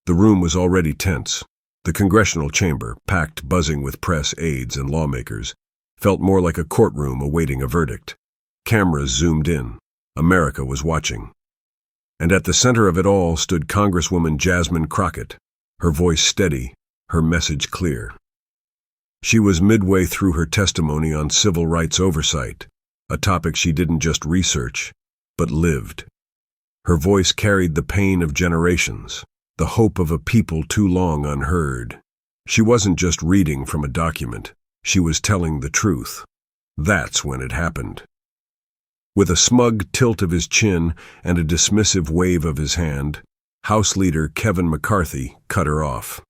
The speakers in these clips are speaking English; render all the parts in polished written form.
The room was already tense. The congressional chamber, packed buzzing with press, aides, and lawmakers, felt more like a courtroom awaiting a verdict. Cameras zoomed in. America was watching. And at the center of it all stood Congresswoman Jasmine Crockett, her voice steady, her message clear. She was midway through her testimony on civil rights oversight, a topic she didn't just research, but lived. Her voice carried the pain of generations, the hope of a people too long unheard. She wasn't just reading from a document, she was telling the truth. That's when it happened. With a smug tilt of his chin and a dismissive wave of his hand, House Leader Kevin McCarthy cut her off.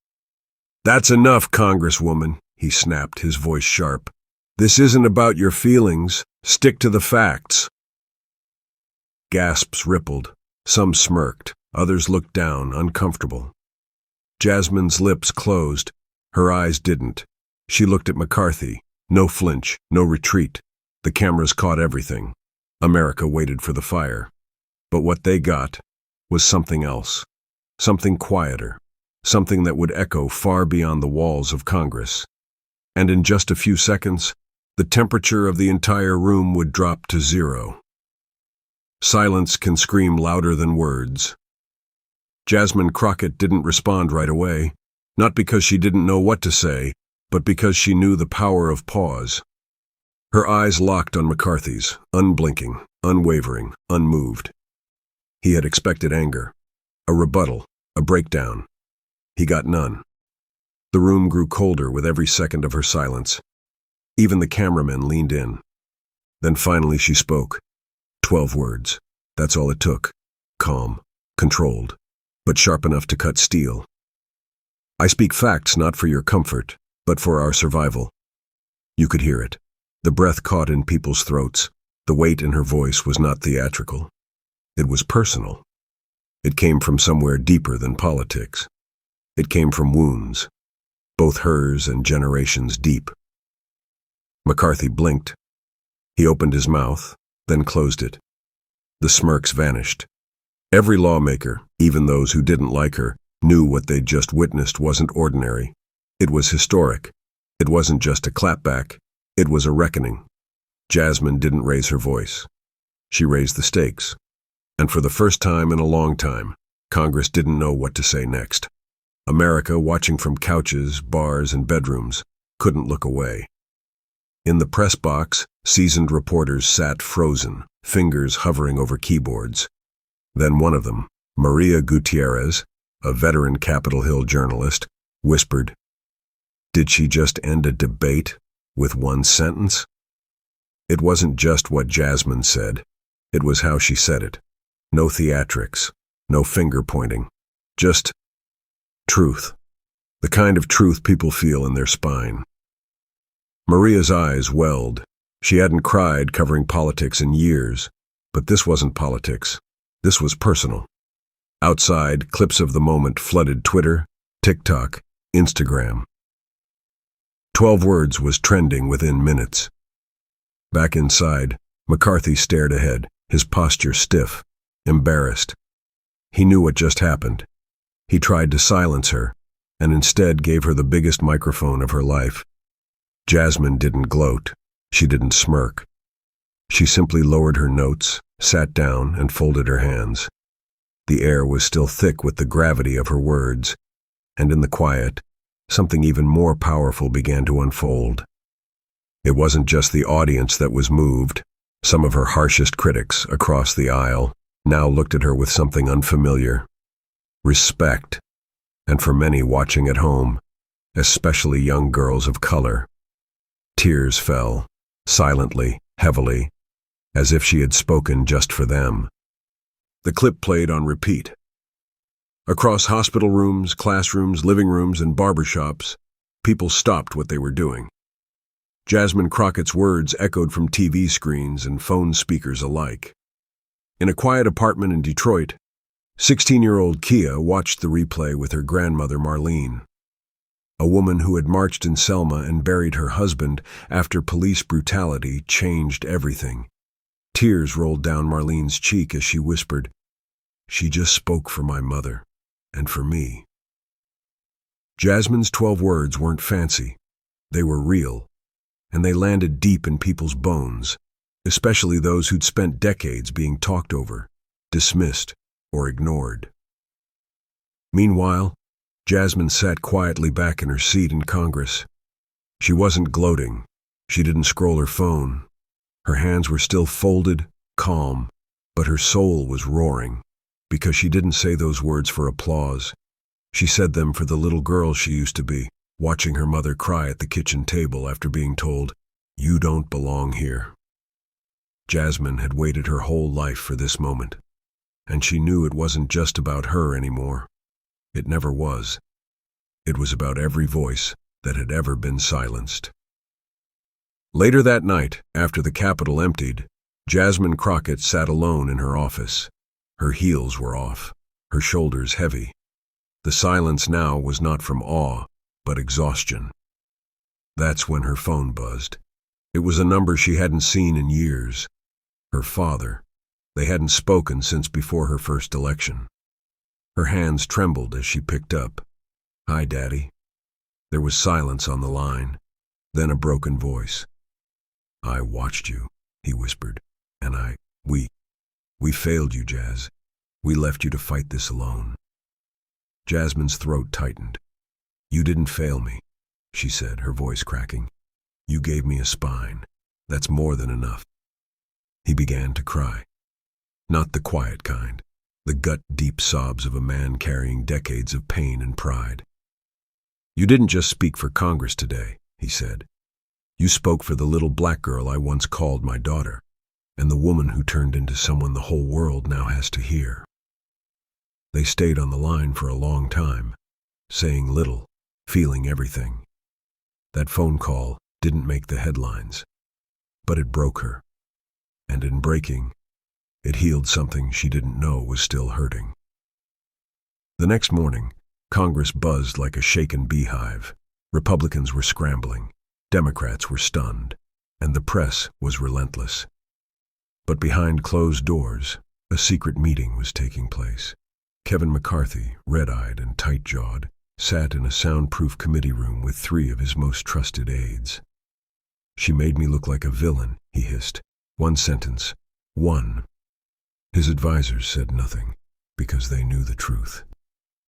"That's enough, Congresswoman," he snapped, his voice sharp. "This isn't about your feelings. Stick to the facts." Gasps rippled. Some smirked. Others looked down, uncomfortable. Jasmine's lips closed. Her eyes didn't. She looked at McCarthy. No flinch, no retreat. The cameras caught everything. America waited for the fire. But what they got was something else. Something quieter. Something that would echo far beyond the walls of Congress. And in just a few seconds, the temperature of the entire room would drop to 0. Silence can scream louder than words. Jasmine Crockett didn't respond right away, not because she didn't know what to say, but because she knew the power of pause. Her eyes locked on McCarthy's, unblinking, unwavering, unmoved. He had expected anger, a rebuttal, a breakdown. He got none. The room grew colder with every second of her silence. Even the cameramen leaned in. Then finally she spoke. 12 words. That's all it took. Calm, controlled, but sharp enough to cut steel. "I speak facts not for your comfort, but for our survival." You could hear it. The breath caught in people's throats. The weight in her voice was not theatrical. It was personal. It came from somewhere deeper than politics. It came from wounds, both hers and generations deep. McCarthy blinked. He opened his mouth, then closed it. The smirks vanished. Every lawmaker, even those who didn't like her, knew what they'd just witnessed wasn't ordinary. It was historic. It wasn't just a clapback. It was a reckoning. Jasmine didn't raise her voice. She raised the stakes. And for the first time in a long time, Congress didn't know what to say next. America, watching from couches, bars, and bedrooms, couldn't look away. In the press box, seasoned reporters sat frozen, fingers hovering over keyboards. Then one of them, Maria Gutierrez, a veteran Capitol Hill journalist, whispered, "Did she just end a debate with one sentence?" It wasn't just what Jasmine said. It was how she said it. No theatrics, no finger pointing, just truth. The kind of truth people feel in their spine. Maria's eyes welled. She hadn't cried covering politics in years, but this wasn't politics. This was personal. Outside, clips of the moment flooded Twitter, TikTok, Instagram. 12 words was trending within minutes. Back inside, McCarthy stared ahead, his posture stiff, embarrassed. He knew what just happened. He tried to silence her, and instead gave her the biggest microphone of her life. Jasmine didn't gloat. She didn't smirk. She simply lowered her notes, sat down, and folded her hands. The air was still thick with the gravity of her words, and in the quiet, something even more powerful began to unfold. It wasn't just the audience that was moved. Some of her harshest critics across the aisle now looked at her with something unfamiliar. Respect. And for many watching at home, especially young girls of color, tears fell, silently, heavily, as if she had spoken just for them. The clip played on repeat. Across hospital rooms, classrooms, living rooms, and barbershops, people stopped what they were doing. Jasmine Crockett's words echoed from TV screens and phone speakers alike. In a quiet apartment in Detroit, 16-year-old Kia watched the replay with her grandmother Marlene, a woman who had marched in Selma and buried her husband after police brutality changed everything. Tears rolled down Marlene's cheek as she whispered, "She just spoke for my mother, and for me." Jasmine's 12 words weren't fancy. They were real, and they landed deep in people's bones, especially those who'd spent decades being talked over, dismissed, or ignored. Meanwhile, Jasmine sat quietly back in her seat in Congress. She wasn't gloating. She didn't scroll her phone. Her hands were still folded, calm, but her soul was roaring, because she didn't say those words for applause. She said them for the little girl she used to be, watching her mother cry at the kitchen table after being told, "You don't belong here." Jasmine had waited her whole life for this moment, and she knew it wasn't just about her anymore. It never was. It was about every voice that had ever been silenced. Later that night, after the Capitol emptied, Jasmine Crockett sat alone in her office. Her heels were off, her shoulders heavy. The silence now was not from awe, but exhaustion. That's when her phone buzzed. It was a number she hadn't seen in years. Her father. They hadn't spoken since before her first election. Her hands trembled as she picked up. "Hi, Daddy." There was silence on the line, then a broken voice. "I watched you," he whispered, "and we failed you, Jazz. We left you to fight this alone." Jasmine's throat tightened. "You didn't fail me," she said, her voice cracking. "You gave me a spine. That's more than enough." He began to cry. Not the quiet kind, the gut-deep sobs of a man carrying decades of pain and pride. "You didn't just speak for Congress today," he said. "You spoke for the little black girl I once called my daughter, and the woman who turned into someone the whole world now has to hear." They stayed on the line for a long time, saying little, feeling everything. That phone call didn't make the headlines, but it broke her. And in breaking, it healed something she didn't know was still hurting. The next morning, Congress buzzed like a shaken beehive. Republicans were scrambling, Democrats were stunned, and the press was relentless. But behind closed doors, a secret meeting was taking place. Kevin McCarthy, red-eyed and tight-jawed, sat in a soundproof committee room with 3 of his most trusted aides. "She made me look like a villain," he hissed. "One sentence. One." His advisors said nothing, because they knew the truth.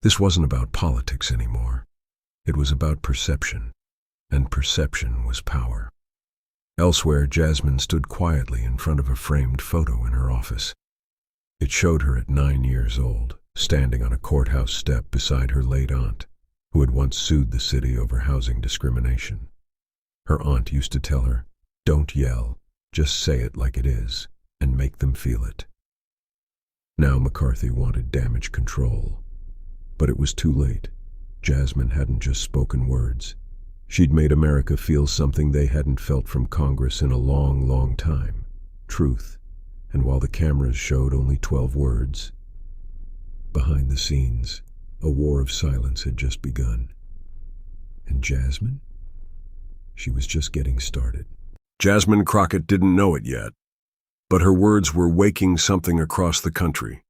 This wasn't about politics anymore. It was about perception, and perception was power. Elsewhere, Jasmine stood quietly in front of a framed photo in her office. It showed her at 9 years old, standing on a courthouse step beside her late aunt, who had once sued the city over housing discrimination. Her aunt used to tell her, "Don't yell, just say it like it is, and make them feel it." Now McCarthy wanted damage control. But it was too late. Jasmine hadn't just spoken words. She'd made America feel something they hadn't felt from Congress in a long, long time. Truth. And while the cameras showed only 12 words, behind the scenes, a war of silence had just begun. And Jasmine? She was just getting started. Jasmine Crockett didn't know it yet, but her words were waking something across the country.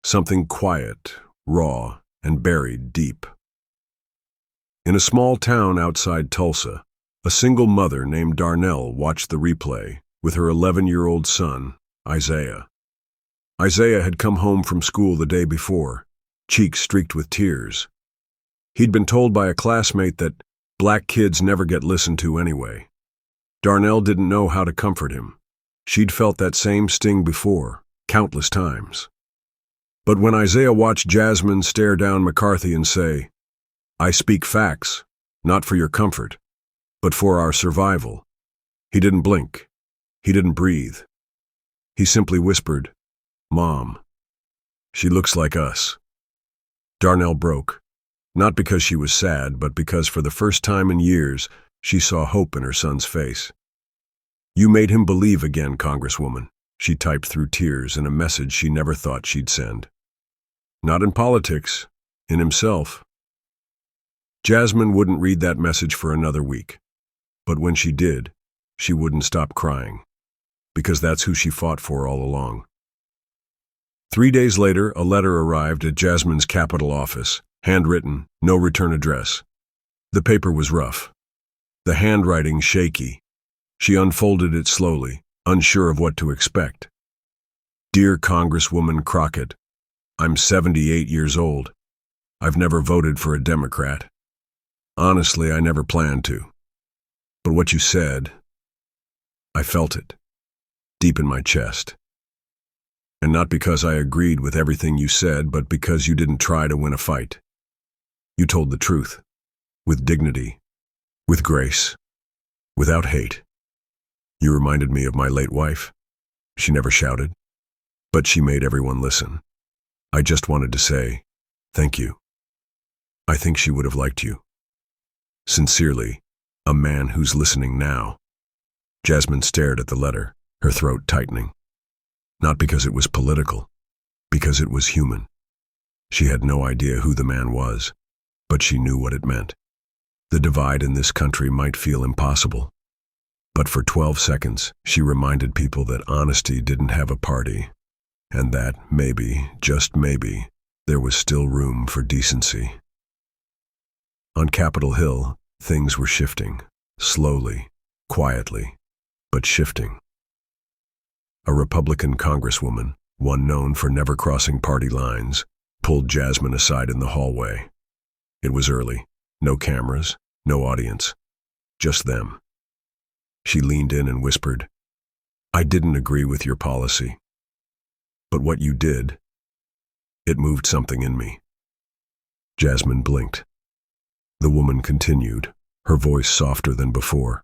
Something quiet, raw, and buried deep. In a small town outside Tulsa, a single mother named Darnell watched the replay with her 11-year-old son, Isaiah. Isaiah had come home from school the day before, cheeks streaked with tears. He'd been told by a classmate that black kids never get listened to anyway. Darnell didn't know how to comfort him. She'd felt that same sting before, countless times. But when Isaiah watched Jasmine stare down McCarthy and say, "I speak facts, not for your comfort, but for our survival," he didn't blink. He didn't breathe. He simply whispered, "Mom, she looks like us." Darnell broke, not because she was sad, but because for the first time in years, she saw hope in her son's face. "You made him believe again, Congresswoman," she typed through tears in a message she never thought she'd send. Not in politics, in himself. Jasmine wouldn't read that message for another week. But when she did, she wouldn't stop crying. Because that's who she fought for all along. 3 days later, a letter arrived at Jasmine's Capitol office, handwritten, no return address. The paper was rough, the handwriting shaky. She unfolded it slowly, unsure of what to expect. Dear Congresswoman Crockett, I'm 78 years old. I've never voted for a Democrat. Honestly, I never planned to. But what you said, I felt it, deep in my chest. And not because I agreed with everything you said, but because you didn't try to win a fight. You told the truth, with dignity, with grace, without hate. You reminded me of my late wife. She never shouted, but she made everyone listen. I just wanted to say, thank you. I think she would have liked you. Sincerely, a man who's listening now. Jasmine stared at the letter, her throat tightening. Not because it was political, because it was human. She had no idea who the man was, but she knew what it meant. The divide in this country might feel impossible. But for 12 seconds, she reminded people that honesty didn't have a party, and that maybe, just maybe, there was still room for decency. On Capitol Hill, things were shifting, slowly, quietly, but shifting. A Republican congresswoman, one known for never crossing party lines, pulled Jasmine aside in the hallway. It was early, no cameras, no audience, just them. She leaned in and whispered, I didn't agree with your policy. But what you did, it moved something in me. Jasmine blinked. The woman continued, her voice softer than before.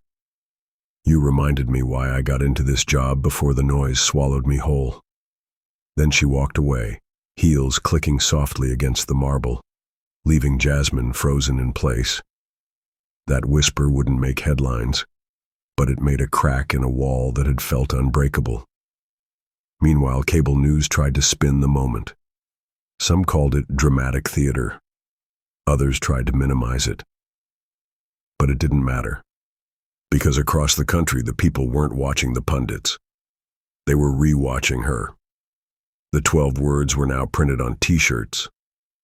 You reminded me why I got into this job before the noise swallowed me whole. Then she walked away, heels clicking softly against the marble, leaving Jasmine frozen in place. That whisper wouldn't make headlines, but it made a crack in a wall that had felt unbreakable. Meanwhile, cable news tried to spin the moment. Some called it dramatic theater. Others tried to minimize it. But it didn't matter. Because across the country, the people weren't watching the pundits. They were re-watching her. The 12 words were now printed on t-shirts,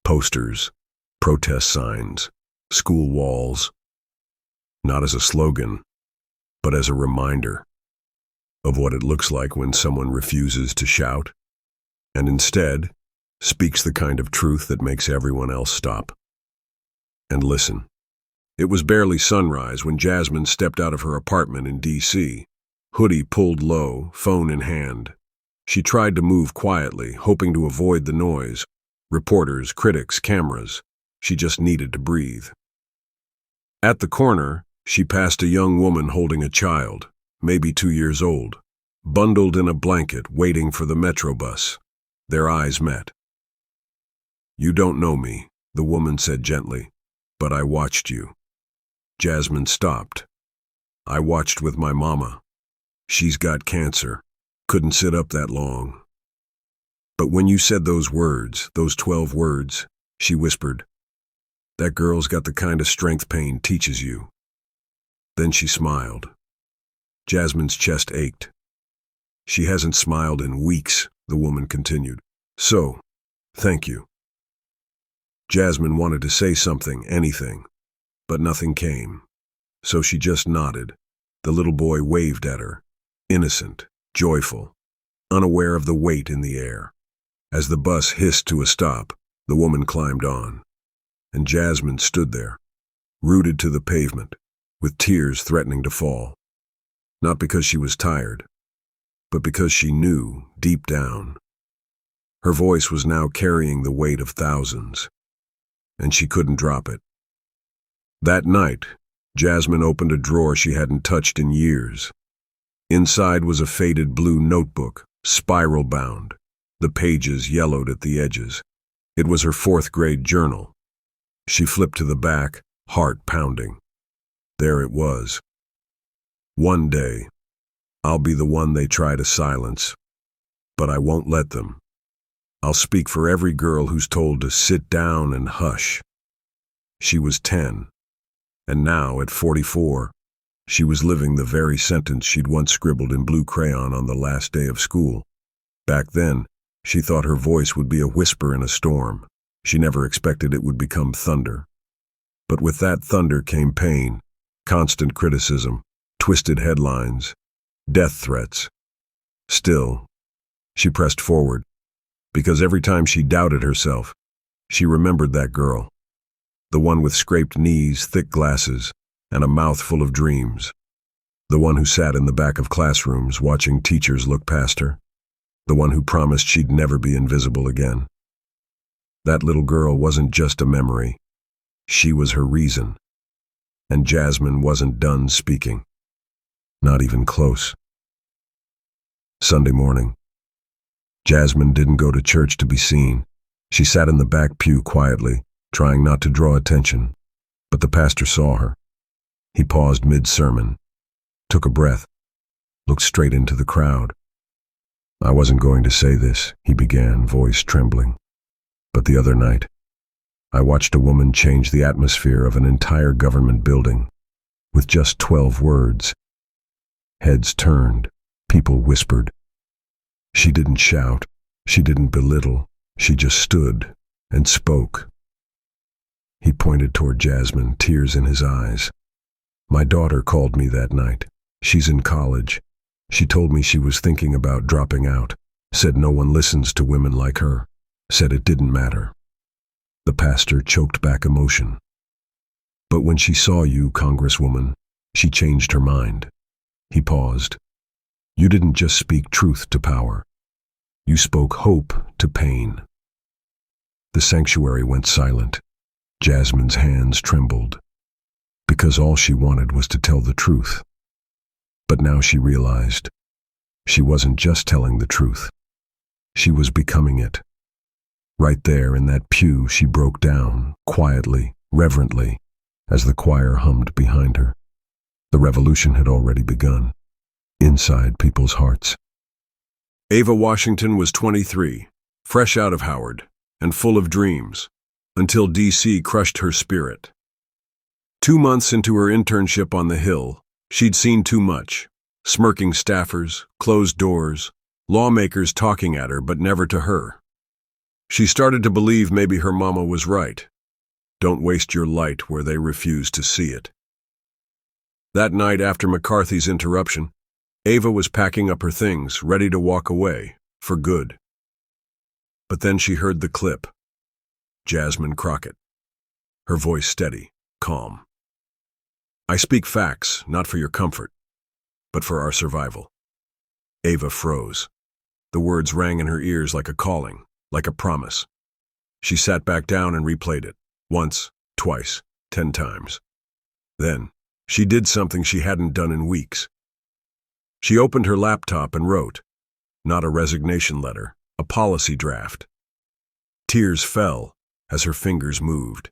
posters, protest signs, school walls. Not as a slogan, but as a reminder of what it looks like when someone refuses to shout, and instead speaks the kind of truth that makes everyone else stop and listen. It was barely sunrise when Jasmine stepped out of her apartment in D.C., hoodie pulled low, phone in hand. She tried to move quietly, hoping to avoid the noise. Reporters, critics, cameras. She just needed to breathe. At the corner, she passed a young woman holding a child, maybe 2 years old, bundled in a blanket, waiting for the metro bus. Their eyes met. You don't know me, the woman said gently, but I watched you. Jasmine stopped. I watched with my mama. She's got cancer. Couldn't sit up that long. But when you said those words, those 12 words, she whispered, that girl's got the kind of strength pain teaches you. Then she smiled. Jasmine's chest ached. She hasn't smiled in weeks, the woman continued. So, thank you. Jasmine wanted to say something, anything, but nothing came. So she just nodded. The little boy waved at her, innocent, joyful, unaware of the weight in the air. As the bus hissed to a stop, the woman climbed on, and Jasmine stood there, rooted to the pavement, with tears threatening to fall. Not because she was tired, but because she knew, deep down. Her voice was now carrying the weight of thousands, and she couldn't drop it. That night, Jasmine opened a drawer she hadn't touched in years. Inside was a faded blue notebook, spiral-bound, the pages yellowed at the edges. It was her 4th grade journal. She flipped to the back, heart pounding. There it was. One day, I'll be the one they try to silence, but I won't let them. I'll speak for every girl who's told to sit down and hush. She was 10, and now, at 44, she was living the very sentence she'd once scribbled in blue crayon on the last day of school. Back then, she thought her voice would be a whisper in a storm. She never expected it would become thunder. But with that thunder came pain, constant criticism, twisted headlines, death threats. Still, she pressed forward, because every time she doubted herself, she remembered that girl, the one with scraped knees, thick glasses, and a mouth full of dreams. The one who sat in the back of classrooms watching teachers look past her. The one who promised she'd never be invisible again. That little girl wasn't just a memory. She was her reason. And Jasmine wasn't done speaking. Not even close. Sunday morning. Jasmine didn't go to church to be seen. She sat in the back pew quietly, trying not to draw attention. But the pastor saw her. He paused mid-sermon, took a breath, looked straight into the crowd. "I wasn't going to say this," he began, voice trembling. "But the other night, I watched a woman change the atmosphere of an entire government building with just 12 words. Heads turned, people whispered. She didn't shout, she didn't belittle, she just stood and spoke." He pointed toward Jasmine, tears in his eyes. "My daughter called me that night. She's in college. She told me she was thinking about dropping out, said no one listens to women like her, said it didn't matter." The pastor choked back emotion. "But when she saw you, Congresswoman, she changed her mind." He paused. "You didn't just speak truth to power. You spoke hope to pain." The sanctuary went silent. Jasmine's hands trembled, because all she wanted was to tell the truth. But now she realized she wasn't just telling the truth. She was becoming it. Right there in that pew, she broke down, quietly, reverently, as the choir hummed behind her. The revolution had already begun, inside people's hearts. Ava Washington was 23, fresh out of Howard, and full of dreams, until D.C. crushed her spirit. 2 months into her internship on the Hill, she'd seen too much. Smirking staffers, closed doors, lawmakers talking at her but never to her. She started to believe maybe her mama was right. Don't waste your light where they refuse to see it. That night after McCarthy's interruption, Ava was packing up her things, ready to walk away, for good. But then she heard the clip. Jasmine Crockett. Her voice steady, calm. "I speak facts, not for your comfort, but for our survival." Ava froze. The words rang in her ears like a calling, like a promise. She sat back down and replayed it, once, twice, 10 times. Then, she did something she hadn't done in weeks. She opened her laptop and wrote, not a resignation letter, a policy draft. Tears fell as her fingers moved.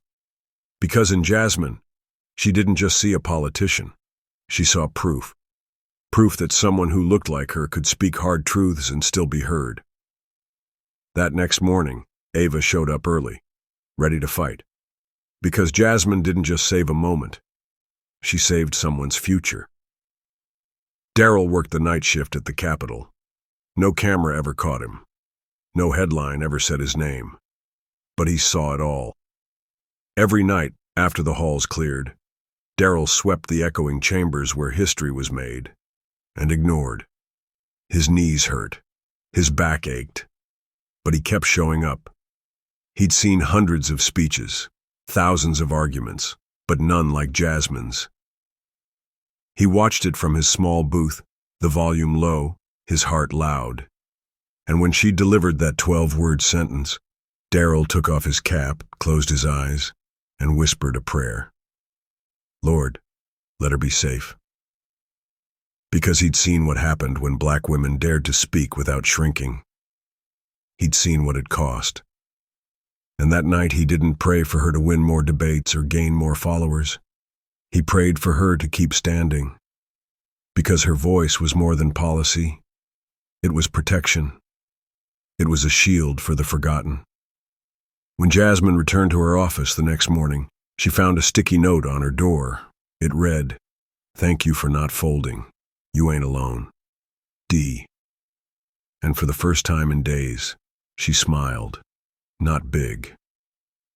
Because in Jasmine, she didn't just see a politician. She saw proof. Proof that someone who looked like her could speak hard truths and still be heard. That next morning, Ava showed up early, ready to fight. Because Jasmine didn't just save a moment. She saved someone's future. Daryl worked the night shift at the Capitol. No camera ever caught him. No headline ever said his name. But he saw it all. Every night, after the halls cleared, Daryl swept the echoing chambers where history was made, and ignored. His knees hurt. His back ached. But he kept showing up. He'd seen hundreds of speeches, thousands of arguments, but none like Jasmine's. He watched it from his small booth, the volume low, his heart loud. And when she delivered that 12-word sentence, Daryl took off his cap, closed his eyes, and whispered a prayer. "Lord, let her be safe." Because he'd seen what happened when black women dared to speak without shrinking. He'd seen what it cost. And that night he didn't pray for her to win more debates or gain more followers. He prayed for her to keep standing. Because her voice was more than policy. It was protection. It was a shield for the forgotten. When Jasmine returned to her office the next morning, she found a sticky note on her door. It read, "Thank you for not folding. You ain't alone. D." And for the first time in days, she smiled. Not big,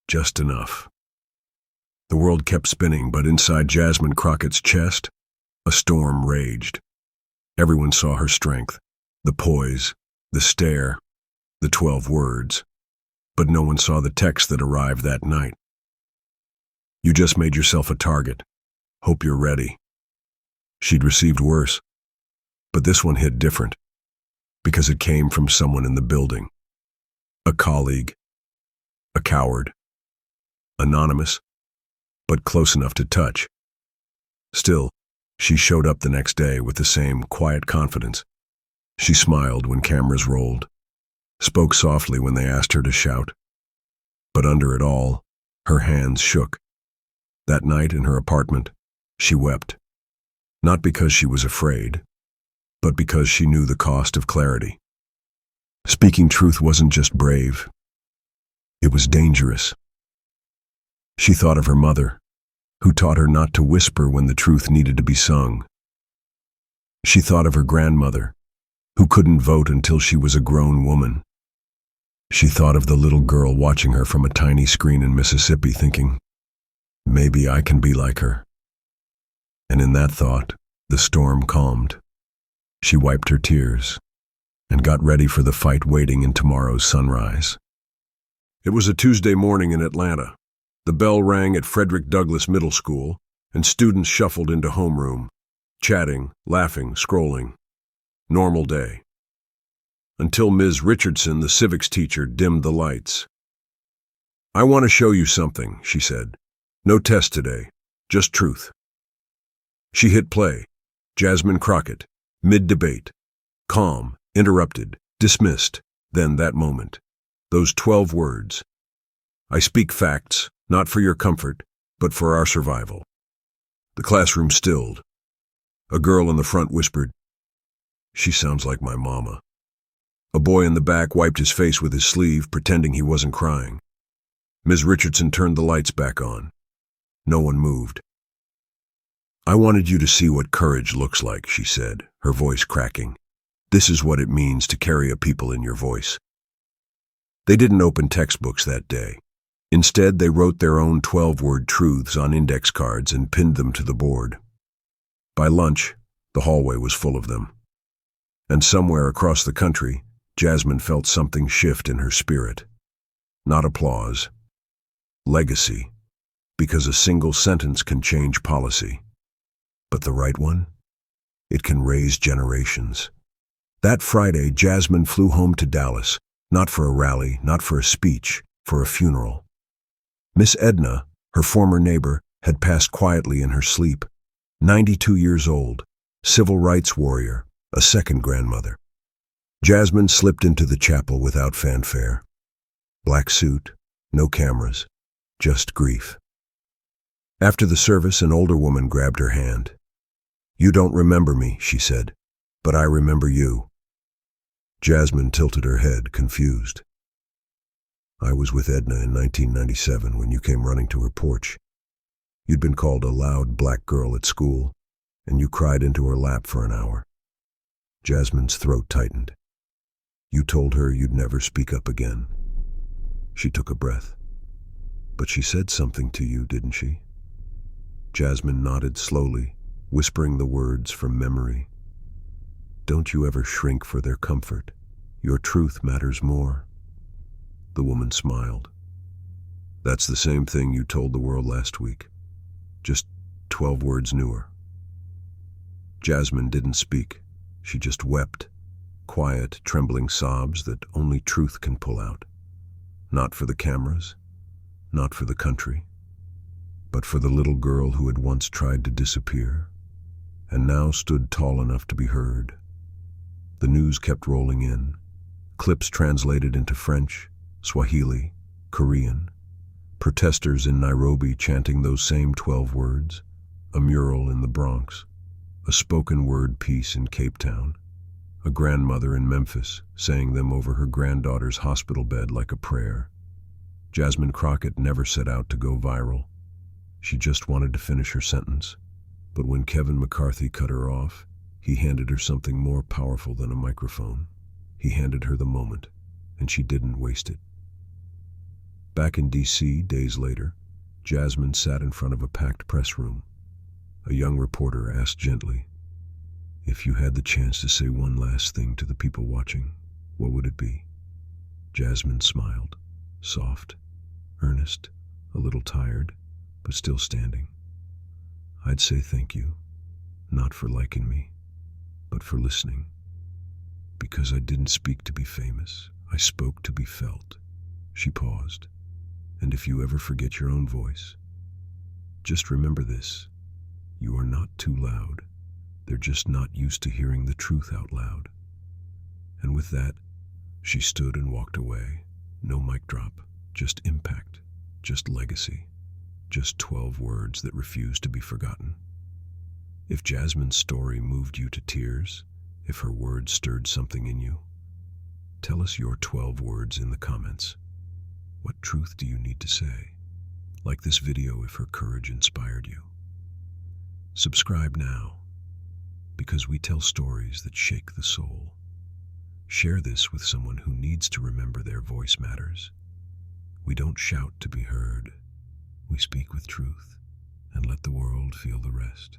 just enough. The world kept spinning, but inside Jasmine Crockett's chest, a storm raged. Everyone saw her strength, the poise, the stare, the 12 words. But no one saw the text that arrived that night. You just made yourself a target. Hope you're ready. She'd received worse. But this one hit different, because it came from someone in the building. A colleague. A coward. Anonymous, but close enough to touch. Still, she showed up the next day with the same quiet confidence. She smiled when cameras rolled, spoke softly when they asked her to shout. But under it all, her hands shook. That night in her apartment, she wept. Not because she was afraid, but because she knew the cost of clarity. Speaking truth wasn't just brave. It was dangerous. She thought of her mother, who taught her not to whisper when the truth needed to be sung. She thought of her grandmother, who couldn't vote until she was a grown woman. She thought of the little girl watching her from a tiny screen in Mississippi thinking, maybe I can be like her. And in that thought, the storm calmed. She wiped her tears and got ready for the fight waiting in tomorrow's sunrise. It was a Tuesday morning in Atlanta. The bell rang at Frederick Douglass Middle School, and students shuffled into homeroom, chatting, laughing, scrolling. Normal day. Until Ms. Richardson, the civics teacher, dimmed the lights. I want to show you something, she said. No test today, just truth. She hit play. Jasmine Crockett, mid-debate. Calm, interrupted, dismissed. Then that moment. Those 12 words. I speak facts, not for your comfort, but for our survival. The classroom stilled. A girl in the front whispered, she sounds like my mama. A boy in the back wiped his face with his sleeve, pretending he wasn't crying. Ms. Richardson turned the lights back on. No one moved. I wanted you to see what courage looks like, she said, her voice cracking. This is what it means to carry a people in your voice. They didn't open textbooks that day. Instead, they wrote their own 12-word truths on index cards and pinned them to the board. By lunch, the hallway was full of them. And somewhere across the country, Jasmine felt something shift in her spirit. Not applause. Legacy. Because a single sentence can change policy. But the right one? It can raise generations. That Friday, Jasmine flew home to Dallas, not for a rally, not for a speech, for a funeral. Miss Edna, her former neighbor, had passed quietly in her sleep. 92 years old, civil rights warrior, a second grandmother. Jasmine slipped into the chapel without fanfare. Black suit, no cameras, just grief. After the service, an older woman grabbed her hand. You don't remember me, she said, but I remember you. Jasmine tilted her head, confused. I was with Edna in 1997 when you came running to her porch. You'd been called a loud black girl at school, and you cried into her lap for an hour. Jasmine's throat tightened. You told her you'd never speak up again. She took a breath. But she said something to you, didn't she? Jasmine nodded slowly, whispering the words from memory. Don't you ever shrink for their comfort. Your truth matters more. The woman smiled. That's the same thing you told the world last week. Just 12 words newer. Jasmine didn't speak. She just wept. Quiet, trembling sobs that only truth can pull out. Not for the cameras, not for the country, but for the little girl who had once tried to disappear, and now stood tall enough to be heard. The news kept rolling in, clips translated into French, Swahili, Korean, protesters in Nairobi chanting those same 12 words, a mural in the Bronx, a spoken word piece in Cape Town, a grandmother in Memphis saying them over her granddaughter's hospital bed like a prayer. Jasmine Crockett never set out to go viral. She just wanted to finish her sentence. But when Kevin McCarthy cut her off, he handed her something more powerful than a microphone. He handed her the moment, and she didn't waste it. Back in D.C., days later, Jasmine sat in front of a packed press room. A young reporter asked gently, "If you had the chance to say one last thing to the people watching, what would it be?" Jasmine smiled, soft, earnest, a little tired, but still standing. "I'd say thank you, not for liking me, but for listening. Because I didn't speak to be famous, I spoke to be felt." She paused. "And if you ever forget your own voice, just remember this: you are not too loud. They're just not used to hearing the truth out loud." And with that, she stood and walked away. No mic drop, just impact, just legacy, just 12 words that refused to be forgotten. If Jasmine's story moved you to tears, if her words stirred something in you, tell us your 12 words in the comments. What truth do you need to say? Like this video if her courage inspired you. Subscribe now, because we tell stories that shake the soul. Share this with someone who needs to remember their voice matters. We don't shout to be heard. We speak with truth and let the world feel the rest.